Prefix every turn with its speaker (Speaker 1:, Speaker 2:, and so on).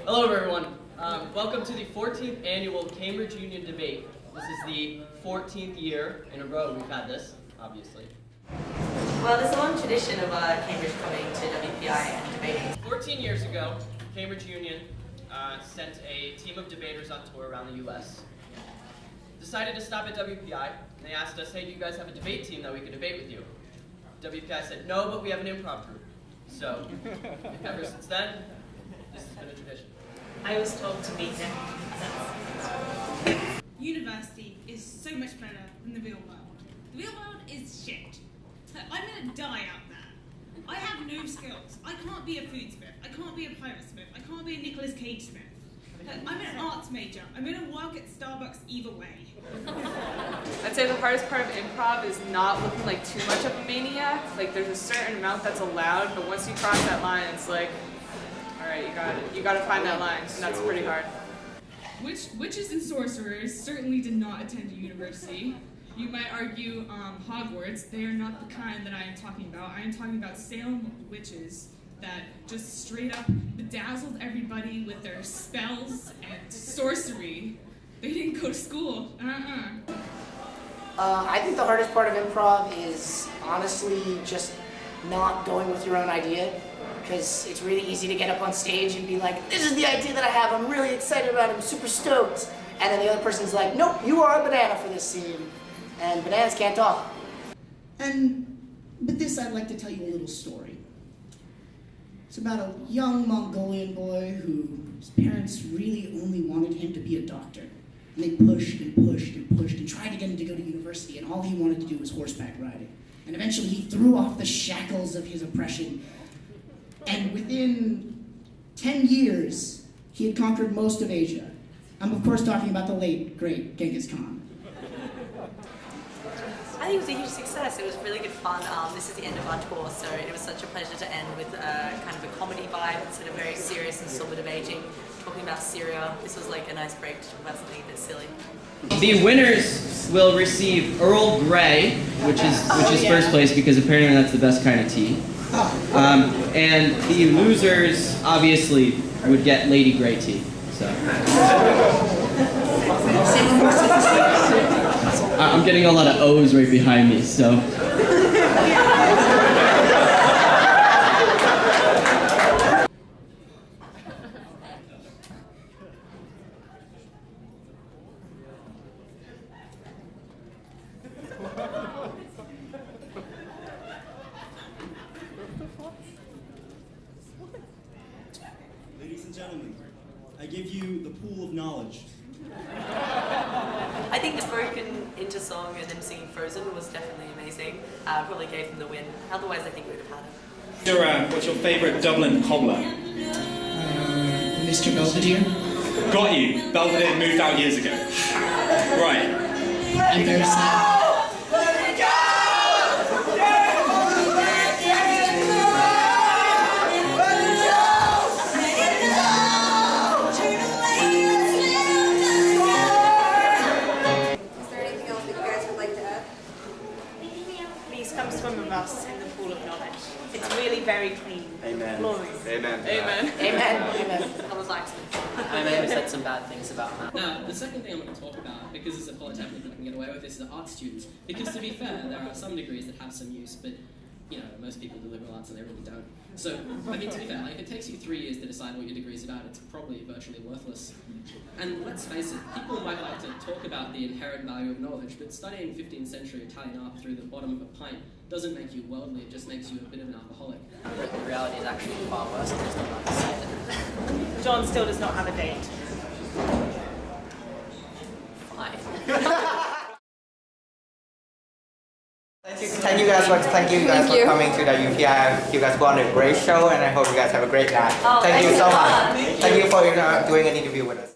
Speaker 1: Hello, everyone. Welcome to the 14th annual Cambridge Union debate. This is the 14th year in a row we've had this, obviously.
Speaker 2: Well, there's a long tradition of Cambridge coming to WPI and debating.
Speaker 1: 14 years ago, Cambridge Union sent a team of debaters on tour around the U.S. Decided to stop at WPI, and they asked us, hey, do you guys have a debate team that we could debate with you? WPI said, no, but we have an improv group. So, ever since then, this has been a tradition.
Speaker 2: I was told to meet him.
Speaker 3: University is so much better than the real world. The real world is shit. I'm gonna die out there. I have no skills. I can't be a food smith. I can't be a pirate smith. I can't be a Nicolas Cage smith. I'm an arts major. I'm gonna work at Starbucks either way.
Speaker 4: I'd say the hardest part of improv is not looking like too much of a maniac. Like there's a certain amount that's allowed, but once you cross that line, it's like, all right, you got to find that line, and that's pretty hard.
Speaker 3: Witches and sorcerers certainly did not attend a university. You might argue Hogwarts. They are not the kind that I am talking about. I am talking about Salem witches that just straight up bedazzled everybody with their spells and sorcery. They didn't go to school.
Speaker 5: I think the hardest part of improv is honestly just not going with your own idea, because it's really easy to get up on stage and be like, this is the idea that I have, I'm really excited about it, I'm super stoked. And then the other person's like, nope, you are a banana for this scene. And bananas can't talk.
Speaker 6: And with this, I'd like to tell you a little story. It's about a young Mongolian boy whose parents really only wanted him to be a doctor. And they pushed and pushed and pushed and tried to get him to go to university, and all he wanted to do was horseback riding. And eventually he threw off the shackles of his oppression. And within 10 years, he had conquered most of Asia. I'm of course talking about the late, great Genghis Khan.
Speaker 2: I think it was a huge success. It was really good fun. This is the end of our tour, so it was such a pleasure to end with kind of a comedy vibe instead of very serious and sober debating, talking about Syria. This was like a nice break to talk about something a bit silly.
Speaker 1: The winners will receive Earl Grey, which is first place because apparently that's the best kind of tea. And the losers obviously would get Lady Grey tea. So. I'm getting a lot of O's right behind me, so.
Speaker 7: Ladies and gentlemen, I give you the pool of knowledge.
Speaker 2: I think the broken into song and them singing Frozen was definitely amazing. Probably gave them the win. Otherwise, I think we would have had it.
Speaker 7: What's your favourite Dublin cobbler?
Speaker 6: Mr. Belvedere?
Speaker 7: Got you. Belvedere moved out years ago. Right.
Speaker 6: I'm very sad.
Speaker 8: Come swim with us in the pool of knowledge. It's really very clean.
Speaker 7: Amen.
Speaker 8: Glorious.
Speaker 7: Amen.
Speaker 4: Amen.
Speaker 5: Amen. Amen.
Speaker 2: I was like,
Speaker 1: I may have said some bad things about Matt.
Speaker 9: Now, the second thing I'm going to talk about, because it's a polytechnic that I can get away with, is the art students. Because to be fair, there are some degrees that have some use, but you know, most people do liberal arts and they really don't. So, I mean, to be fair, like, if it takes you 3 years to decide what your degree is about, it's probably virtually worthless. And let's face it, people might like to talk about the inherent value of knowledge, but studying 15th century Italian art through the bottom of a pint doesn't make you worldly, it just makes you a bit of an alcoholic.
Speaker 1: The reality is actually far worse than just not like to see it.
Speaker 8: John still does not have a date.
Speaker 1: Fine.
Speaker 10: Thank you guys for coming to the UPI. You guys put on a great show, and I hope you guys have a great night. Thank you so much. Thank you for doing an interview with us.